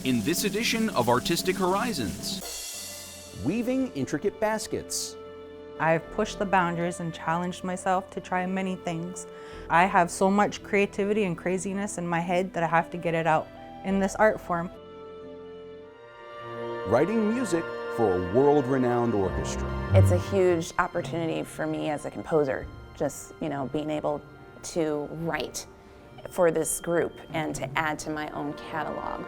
In this edition of Artistic Horizons, weaving intricate baskets. I've pushed the boundaries and challenged myself to try many things. I have so much creativity and craziness in my head that I have to get it out in this art form. Writing music for a world-renowned orchestra. It's a huge opportunity for me as a composer, just, being able to write for this group and to add to my own catalog.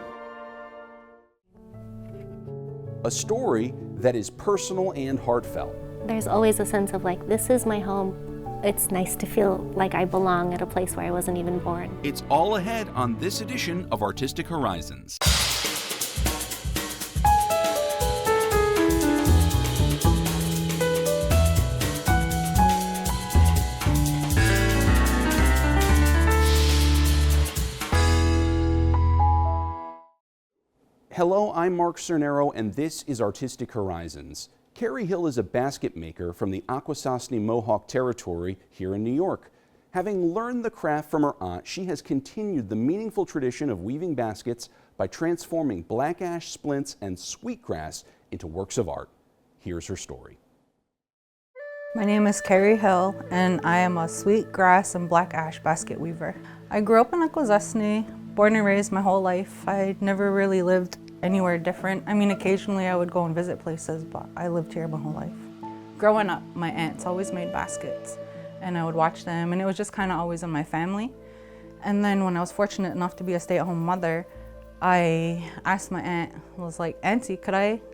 A story that is personal and heartfelt. There's always a sense of this is my home. It's nice to feel like I belong at a place where I wasn't even born. It's all ahead on this edition of Artistic Horizons. Hello, I'm Mark Cernero, and this is Artistic Horizons. Carrie Hill is a basket maker from the Akwesasne Mohawk Territory here in New York. Having learned the craft from her aunt, she has continued the meaningful tradition of weaving baskets by transforming black ash splints and sweetgrass into works of art. Here's her story. My name is Carrie Hill, and I am a sweetgrass and black ash basket weaver. I grew up in Akwesasne, born and raised my whole life. I never really lived anywhere different. Occasionally I would go and visit places, but I lived here my whole life. Growing up, my aunts always made baskets, and I would watch them, and it was just kind of always in my family. And then when I was fortunate enough to be a stay-at-home mother, I asked my aunt, I was like, "Auntie,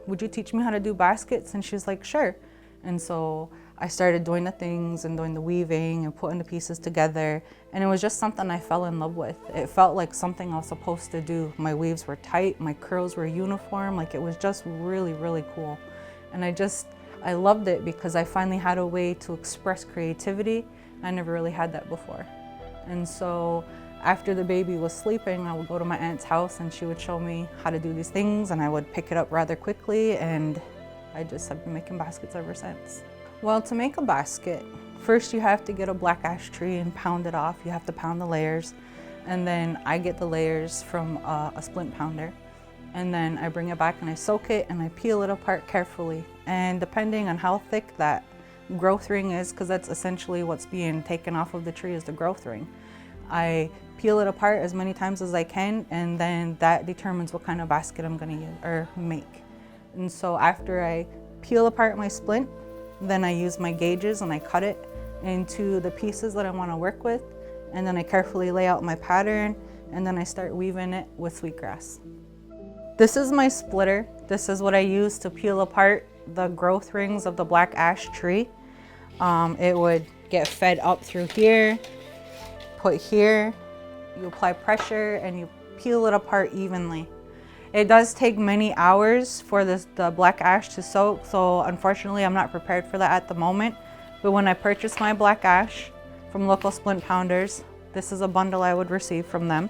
would you teach me how to do baskets?" And she was like, "Sure." And so I started doing the things and doing the weaving and putting the pieces together, and it was just something I fell in love with. It felt like something I was supposed to do. My weaves were tight, my curls were uniform, it was just really, really cool. And I loved it because I finally had a way to express creativity. I never really had that before. And so after the baby was sleeping, I would go to my aunt's house and she would show me how to do these things, and I would pick it up rather quickly, and I just have been making baskets ever since. Well, to make a basket, first you have to get a black ash tree and pound it off. You have to pound the layers, and then I get the layers from a splint pounder, and then I bring it back and I soak it and I peel it apart carefully. And depending on how thick that growth ring is, because that's essentially what's being taken off of the tree is the growth ring, I peel it apart as many times as I can, and then that determines what kind of basket I'm going to use or make. And so after I peel apart my splint, then I use my gauges and I cut it into the pieces that I want to work with, and then I carefully lay out my pattern, and then I start weaving it with sweetgrass. This is my splitter. This is what I use to peel apart the growth rings of the black ash tree. It would get fed up through here, put here, you apply pressure, and you peel it apart evenly. It does take many hours for the black ash to soak, so unfortunately I'm not prepared for that at the moment. But when I purchase my black ash from local splint pounders, this is a bundle I would receive from them.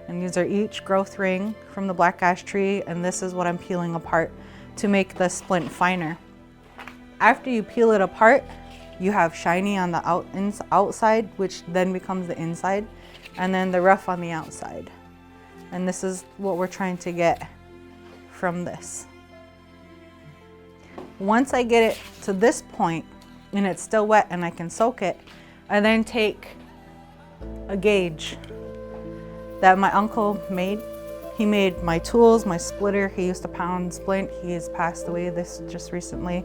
And these are each growth ring from the black ash tree, and this is what I'm peeling apart to make the splint finer. After you peel it apart, you have shiny on the outside, which then becomes the inside, and then the rough on the outside. And this is what we're trying to get from this. Once I get it to this point and it's still wet and I can soak it, I then take a gauge that my uncle made. He made my tools, my splitter. He used to pound splint. He has passed away this just recently,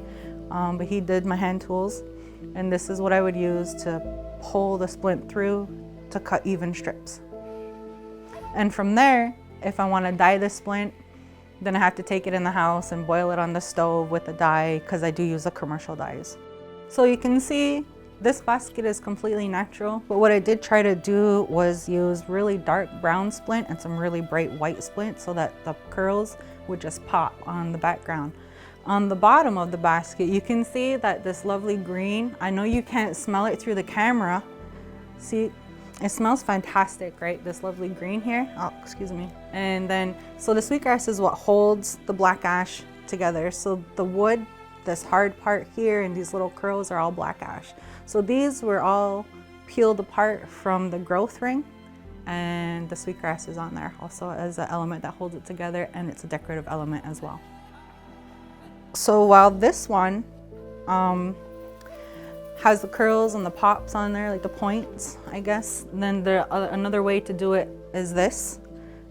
but he did my hand tools. And this is what I would use to pull the splint through to cut even strips. And from there, if I want to dye the splint, then I have to take it in the house and boil it on the stove with a dye, because I do use the commercial dyes. So you can see this basket is completely natural, but what I did try to do was use really dark brown splint and some really bright white splint so that the curls would just pop on the background. On the bottom of the basket, you can see that this lovely green, I know you can't smell it through the camera. See, it smells fantastic, right? This lovely green here. Oh, excuse me. And then, so the sweetgrass is what holds the black ash together. So the wood, this hard part here and these little curls are all black ash. So these were all peeled apart from the growth ring, and the sweetgrass is on there also as an element that holds it together, and it's a decorative element as well. So while this one has the curls and the pops on there, like the points, I guess, then another way to do it is this.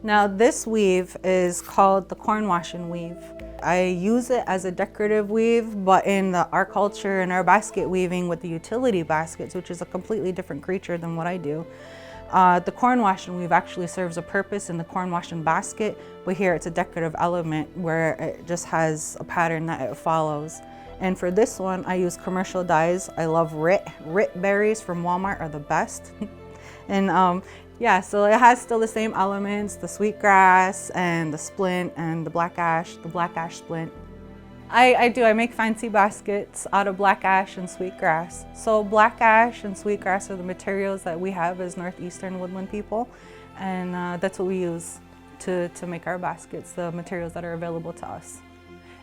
Now this weave is called the corn washing weave. I use it as a decorative weave, but in our culture and our basket weaving with the utility baskets, which is a completely different creature than what I do, the corn washing weave actually serves a purpose in the corn washing basket, but here it's a decorative element where it just has a pattern that it follows. And for this one, I use commercial dyes. I love Rit berries from Walmart are the best. And yeah, so it has still the same elements, the sweetgrass and the splint and the black ash splint. I make fancy baskets out of black ash and sweetgrass. So black ash and sweetgrass are the materials that we have as Northeastern woodland people, and that's what we use to make our baskets, the materials that are available to us.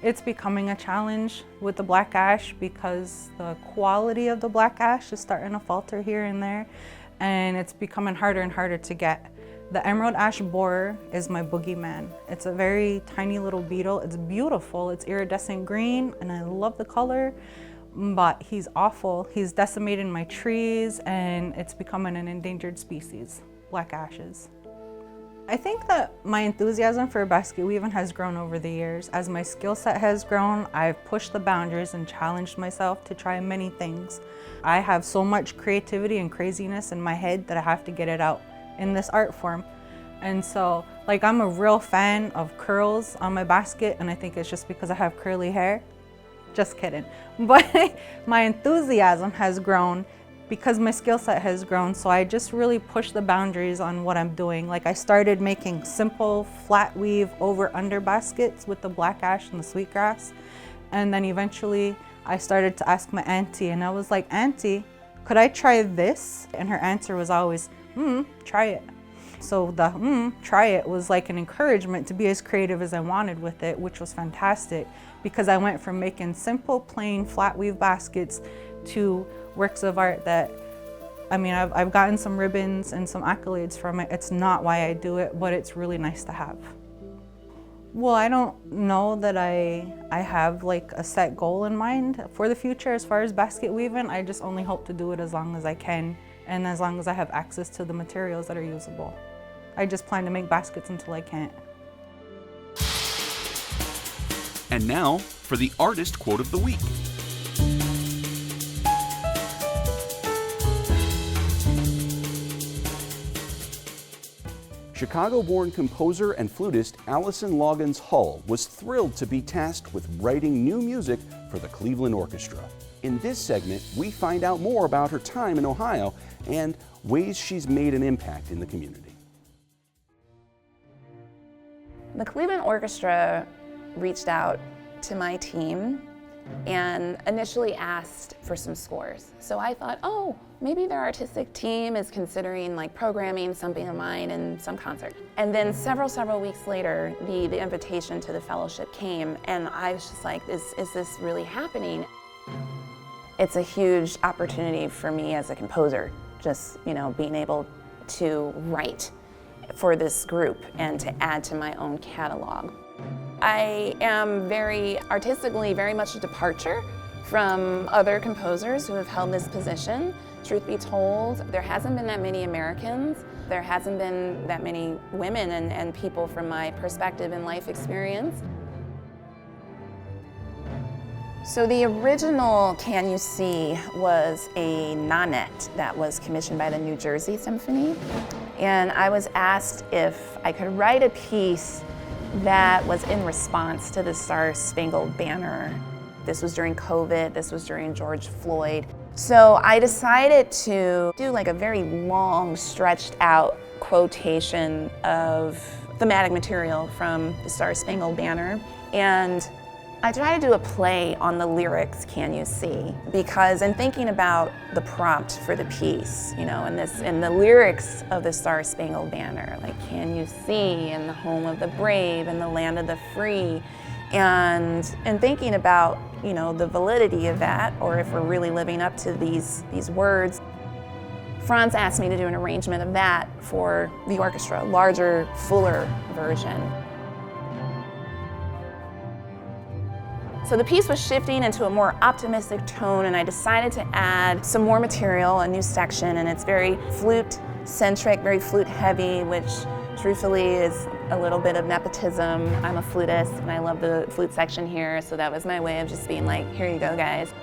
It's becoming a challenge with the black ash because the quality of the black ash is starting to falter here and there, and it's becoming harder and harder to get. The emerald ash borer is my boogeyman. It's a very tiny little beetle. It's beautiful. It's iridescent green, and I love the color, but he's awful. He's decimating my trees, and it's becoming an endangered species, black ashes. I think that my enthusiasm for basket weaving has grown over the years. As my skill set has grown, I've pushed the boundaries and challenged myself to try many things. I have so much creativity and craziness in my head that I have to get it out in this art form. And so, like, I'm a real fan of curls on my basket, and I think it's just because I have curly hair. Just kidding. But my enthusiasm has grown because my skill set has grown, so I just really push the boundaries on what I'm doing. Like, I started making simple flat weave over under baskets with the black ash and the sweetgrass, and then eventually I started to ask my auntie, and I was like, "Auntie, could I try this?" And her answer was always, "Try it." So the try it was like an encouragement to be as creative as I wanted with it, which was fantastic because I went from making simple, plain, flat weave baskets to works of art that, I mean, I've gotten some ribbons and some accolades from it. It's not why I do it, but it's really nice to have. Well, I don't know that I have like a set goal in mind for the future as far as basket weaving. I just only hope to do it as long as I can and as long as I have access to the materials that are usable. I just plan to make baskets until I can't. And now for the artist quote of the week. Chicago-born composer and flutist Allison Loggins Hull was thrilled to be tasked with writing new music for the Cleveland Orchestra. In this segment, we find out more about her time in Ohio and ways she's made an impact in the community. The Cleveland Orchestra reached out to my team and initially asked for some scores. So I thought, oh, maybe their artistic team is considering like programming something of mine in some concert. And then several weeks later, the invitation to the fellowship came, and I was just like, is this really happening? It's a huge opportunity for me as a composer, just, you know, being able to write for this group and to add to my own catalog. I am artistically very much a departure from other composers who have held this position. Truth be told, there hasn't been that many Americans. There hasn't been that many women and people from my perspective and life experience. So the original Can You See was a nonet that was commissioned by the New Jersey Symphony. And I was asked if I could write a piece that was in response to the Star-Spangled Banner. This was during COVID, this was during George Floyd. So I decided to do like a very long, stretched out quotation of thematic material from the Star-Spangled Banner. And I tried to do a play on the lyrics, Can You See? Because in thinking about the prompt for the piece, you know, and the lyrics of the Star-Spangled Banner, like, can you see in the home of the brave and the land of the free? And thinking about, you know, the validity of that, or if we're really living up to these words. Franz asked me to do an arrangement of that for the orchestra, larger, fuller version. So the piece was shifting into a more optimistic tone, and I decided to add some more material, a new section, and it's very flute-centric, very flute-heavy, which truthfully is a little bit of nepotism. I'm a flutist, and I love the flute section here, so that was my way of just being like, here you go, guys.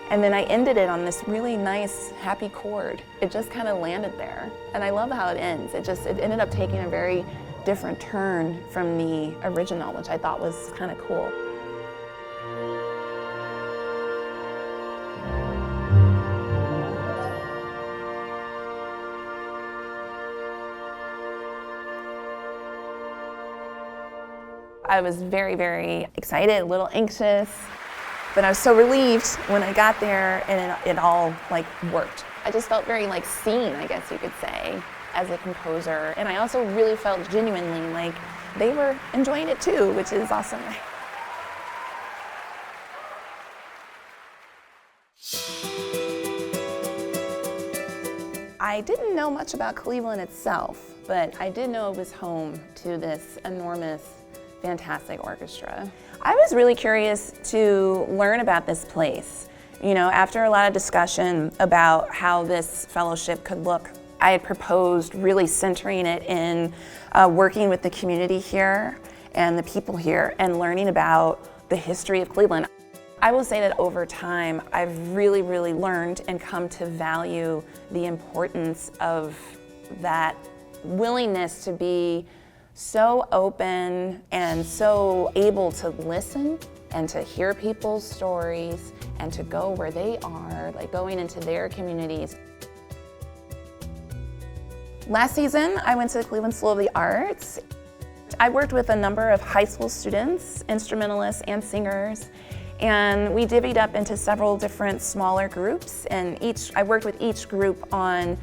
And then I ended it on this really nice, happy chord. It just kind of landed there, and I love how it ends. It ended up taking a very different turn from the original, which I thought was kind of cool. I was very, very excited, a little anxious, but I was so relieved when I got there and it all like worked. I just felt very like seen, I guess you could say, as a composer. And I also really felt genuinely like they were enjoying it too, which is awesome. I didn't know much about Cleveland itself, but I did know it was home to this enormous, fantastic orchestra. I was really curious to learn about this place. You know, after a lot of discussion about how this fellowship could look, I had proposed really centering it in working with the community here and the people here and learning about the history of Cleveland. I will say that over time, I've really, really learned and come to value the importance of that willingness to be so open and so able to listen and to hear people's stories and to go where they are, like going into their communities. Last season, I went to the Cleveland School of the Arts. I worked with a number of high school students, instrumentalists and singers, and we divvied up into several different smaller groups, and I worked with each group on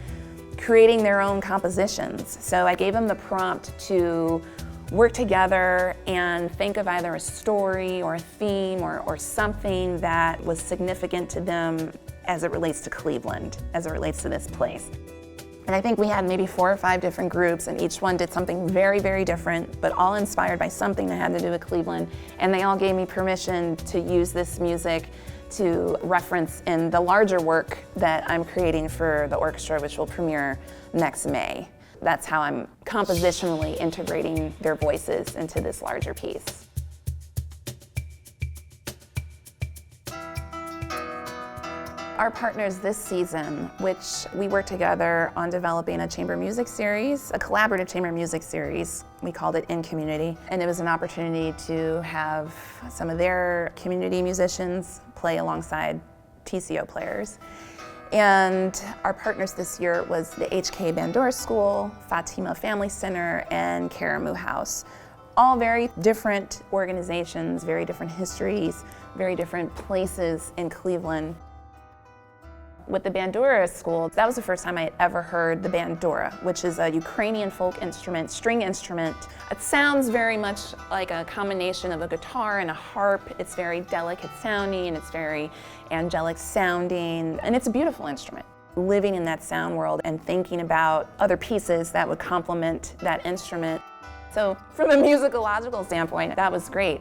creating their own compositions. So I gave them the prompt to work together and think of either a story or a theme or something that was significant to them as it relates to Cleveland, as it relates to this place. And I think we had maybe 4 or 5 different groups, and each one did something very, very different, but all inspired by something that had to do with Cleveland. And they all gave me permission to use this music to reference in the larger work that I'm creating for the orchestra, which will premiere next May. That's how I'm compositionally integrating their voices into this larger piece. Our partners this season, which we worked together on developing a chamber music series, a collaborative chamber music series. We called it In Community, and it was an opportunity to have some of their community musicians play alongside TCO players. And our partners this year was the HK Bandura School, Fatima Family Center, and Karamu House. All very different organizations, very different histories, very different places in Cleveland. With the Bandura School, that was the first time I had ever heard the bandura, which is a Ukrainian folk instrument, string instrument. It sounds very much like a combination of a guitar and a harp. It's very delicate sounding, and it's very angelic sounding, and it's a beautiful instrument. Living in that sound world and thinking about other pieces that would complement that instrument. So from a musicological standpoint, that was great.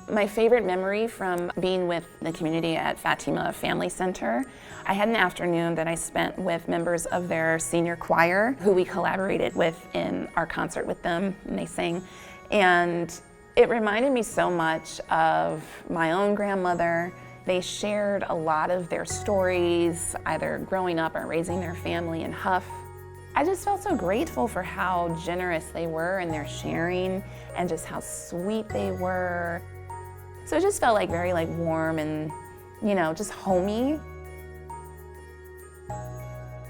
My favorite memory from being with the community at Fatima Family Center, I had an afternoon that I spent with members of their senior choir who we collaborated with in our concert with them, and they sang. And it reminded me so much of my own grandmother. They shared a lot of their stories, either growing up or raising their family in Huff. I just felt so grateful for how generous they were in their sharing and just how sweet they were. So it just felt like very warm and, just homey.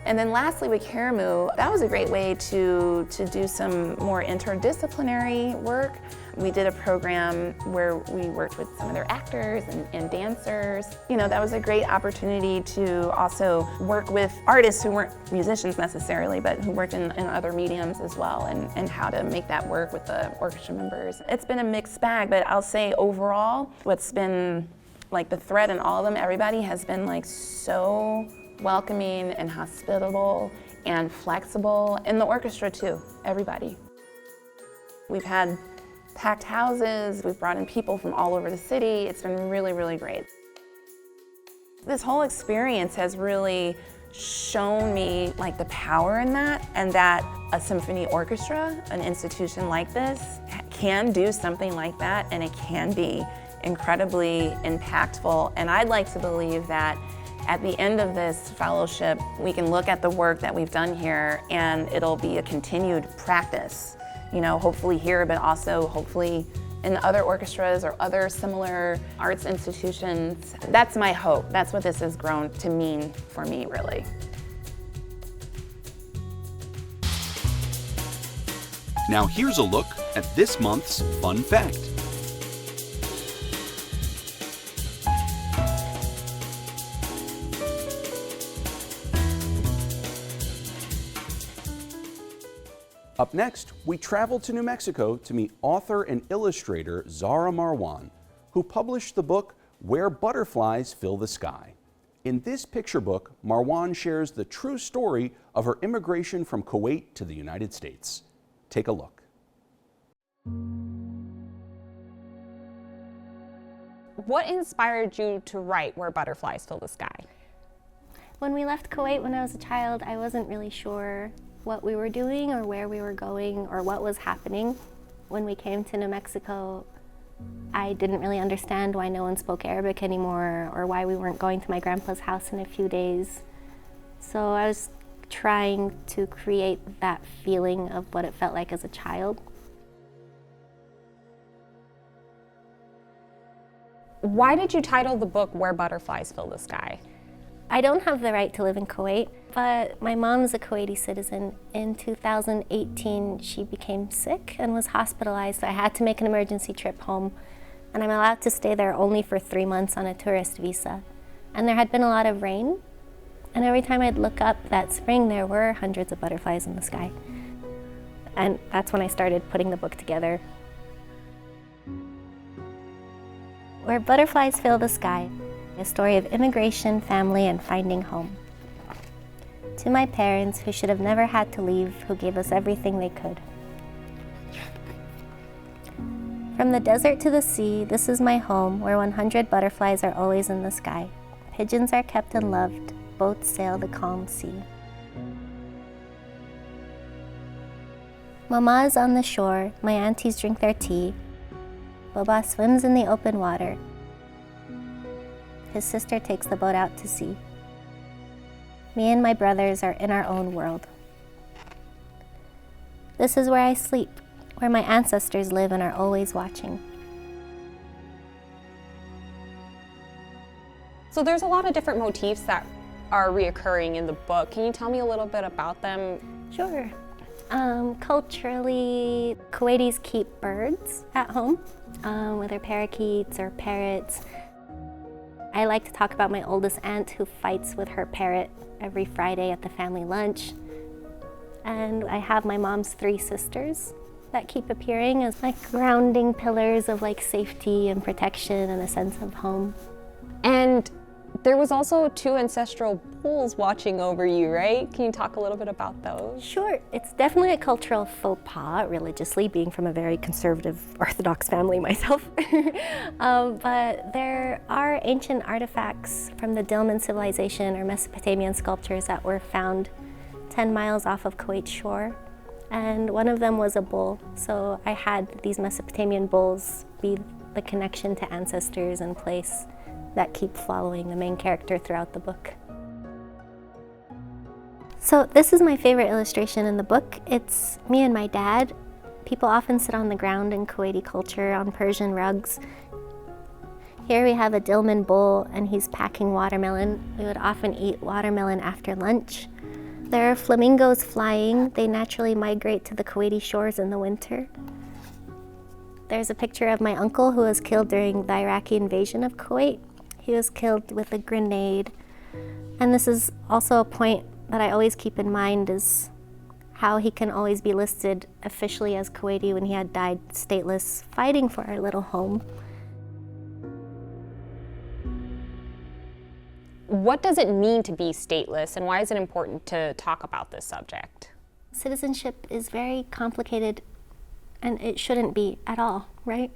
And then lastly with Karamu, that was a great way to do some more interdisciplinary work. We did a program where we worked with some of their actors and dancers. That was a great opportunity to also work with artists who weren't musicians necessarily, but who worked in other mediums as well, and how to make that work with the orchestra members. It's been a mixed bag, but I'll say overall, what's been like the thread in all of them, everybody has been like so welcoming and hospitable and flexible, and the orchestra too, everybody. We've had packed houses, we've brought in people from all over the city. It's been really, really great. This whole experience has really shown me like the power in that, and that a symphony orchestra, an institution like this, can do something like that, and it can be incredibly impactful. And I'd like to believe that at the end of this fellowship, we can look at the work that we've done here and it'll be a continued practice, you know, hopefully here, but also hopefully in other orchestras or other similar arts institutions. That's my hope. That's what this has grown to mean for me, really. Now here's a look at this month's fun fact. Up next, we travel to New Mexico to meet author and illustrator Zahra Marwan, who published the book Where Butterflies Fill the Sky. In this picture book, Marwan shares the true story of her immigration from Kuwait to the United States. Take a look. What inspired you to write Where Butterflies Fill the Sky? When we left Kuwait when I was a child, I wasn't really sure what we were doing or where we were going or what was happening. When we came to New Mexico, I didn't really understand why no one spoke Arabic anymore or why we weren't going to my grandpa's house in a few days. So I was trying to create that feeling of what it felt like as a child. Why did you title the book Where Butterflies Fill the Sky? I don't have the right to live in Kuwait, but my mom's a Kuwaiti citizen. In 2018, she became sick and was hospitalized, so I had to make an emergency trip home. And I'm allowed to stay there only for 3 months on a tourist visa. And there had been a lot of rain, and every time I'd look up that spring, there were hundreds of butterflies in the sky. And that's when I started putting the book together. Where Butterflies Fill the Sky, a story of immigration, family, and finding home. To my parents, who should have never had to leave, who gave us everything they could. From the desert to the sea, this is my home, where 100 butterflies are always in the sky. Pigeons are kept and loved, boats sail the calm sea. Mama is on the shore, my aunties drink their tea. Baba swims in the open water. His sister takes the boat out to sea. Me and my brothers are in our own world. This is where I sleep, where my ancestors live and are always watching. So there's a lot of different motifs that are reoccurring in the book. Can you tell me a little bit about them? Sure. Culturally, Kuwaitis keep birds at home, whether parakeets or parrots. I like to talk about my oldest aunt who fights with her parrot every Friday at the family lunch. And I have my mom's 3 sisters that keep appearing as like grounding pillars of like safety and protection and a sense of home. And there was also 2 ancestral bulls watching over you, right? Can you talk a little bit about those? Sure, it's definitely a cultural faux pas religiously, being from a very conservative Orthodox family myself. But there are ancient artifacts from the Dilmun civilization or Mesopotamian sculptures that were found 10 miles off of Kuwait's shore. And one of them was a bull. So I had these Mesopotamian bulls be the connection to ancestors and place that keep following the main character throughout the book. So this is my favorite illustration in the book. It's me and my dad. People often sit on the ground in Kuwaiti culture on Persian rugs. Here we have a Dilmun bull and he's packing watermelon. We would often eat watermelon after lunch. There are flamingos flying. They naturally migrate to the Kuwaiti shores in the winter. There's a picture of my uncle who was killed during the Iraqi invasion of Kuwait. He was killed with a grenade. And this is also a point that I always keep in mind, is how he can always be listed officially as Kuwaiti when he had died stateless, fighting for our little home. What does it mean to be stateless, and why is it important to talk about this subject? Citizenship is very complicated, and it shouldn't be at all, right?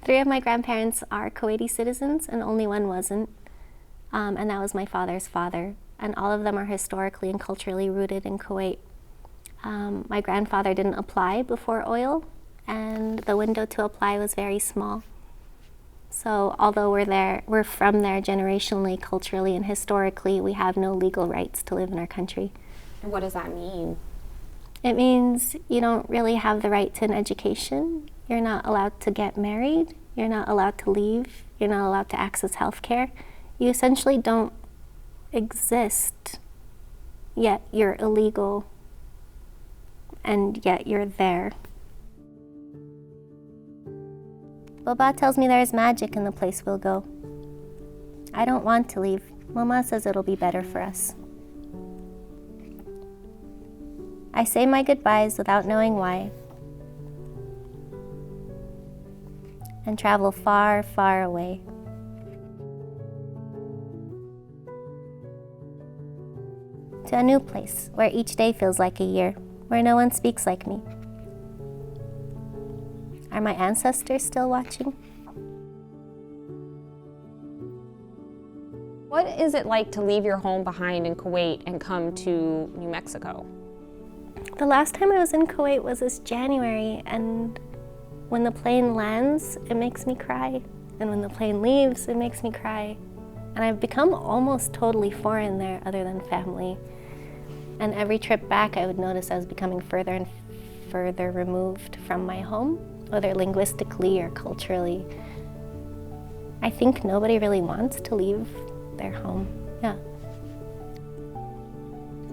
3 of my grandparents are Kuwaiti citizens, and only one wasn't, and that was my father's father. And all of them are historically and culturally rooted in Kuwait. My grandfather didn't apply before oil, and the window to apply was very small. So although we're from there generationally, culturally, and historically, we have no legal rights to live in our country. And what does that mean? It means you don't really have the right to an education. You're not allowed to get married. You're not allowed to leave. You're not allowed to access health care. You essentially don't exist, yet you're illegal, and yet you're there. Baba tells me there's magic in the place we'll go. I don't want to leave. Mama says it'll be better for us. I say my goodbyes without knowing why, and travel far, far away. To a new place where each day feels like a year, where no one speaks like me. Are my ancestors still watching? What is it like to leave your home behind in Kuwait and come to New Mexico? The last time I was in Kuwait was this January, and when the plane lands, it makes me cry. And when the plane leaves, it makes me cry. And I've become almost totally foreign there other than family. And every trip back, I would notice I was becoming further and further removed from my home, whether linguistically or culturally. I think nobody really wants to leave their home, yeah.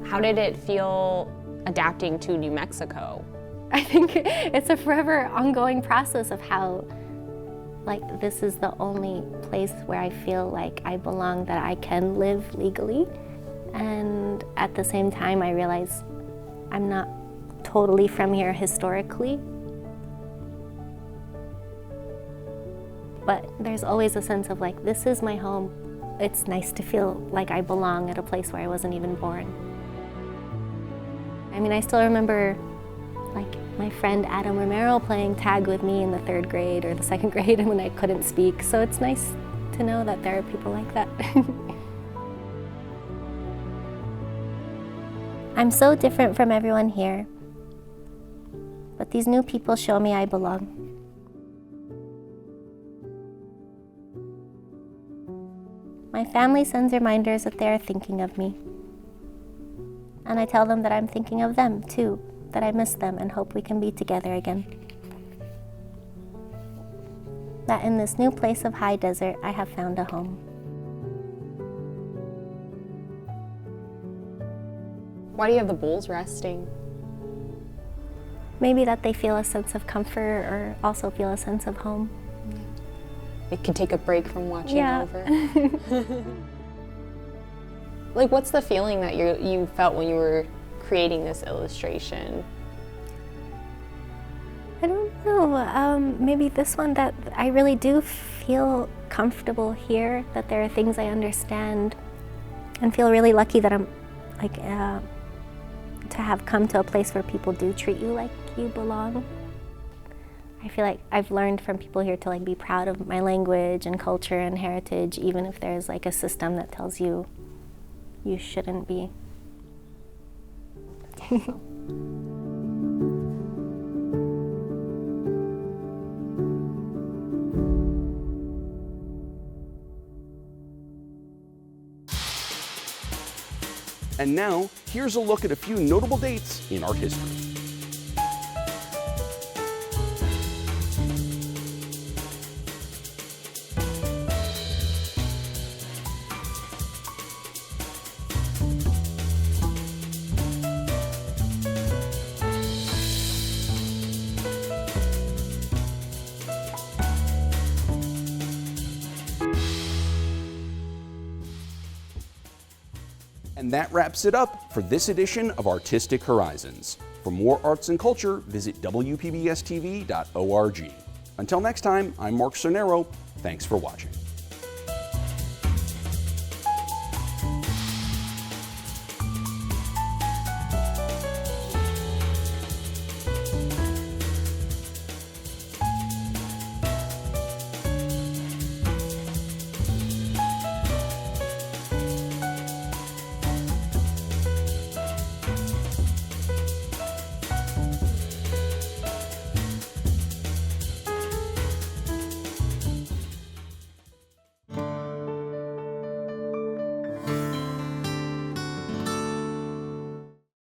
How did it feel adapting to New Mexico? I think it's a forever ongoing process of how, this is the only place where I feel like I belong, that I can live legally. And at the same time, I realize I'm not totally from here historically. But there's always a sense of this is my home. It's nice to feel like I belong at a place where I wasn't even born. I mean, I still remember my friend Adam Romero playing tag with me in the 3rd grade or the 2nd grade when I couldn't speak. So it's nice to know that there are people like that. I'm so different from everyone here, but these new people show me I belong. My family sends reminders that they are thinking of me. And I tell them that I'm thinking of them too, that I miss them and hope we can be together again. That in this new place of high desert, I have found a home. Why do you have the bulls resting? Maybe that they feel a sense of comfort or also feel a sense of home. They can take a break from watching Yeah. over. What's the feeling that you felt when you were creating this illustration? I don't know, maybe this one, that I really do feel comfortable here, that there are things I understand, and feel really lucky that I'm to have come to a place where people do treat you like you belong. I feel like I've learned from people here to be proud of my language and culture and heritage, even if there's a system that tells you you shouldn't be. And now, here's a look at a few notable dates in art history. And that wraps it up for this edition of Artistic Horizons. For more arts and culture, visit WPBSTV.org. Until next time, I'm Mark Cernero. Thanks for watching.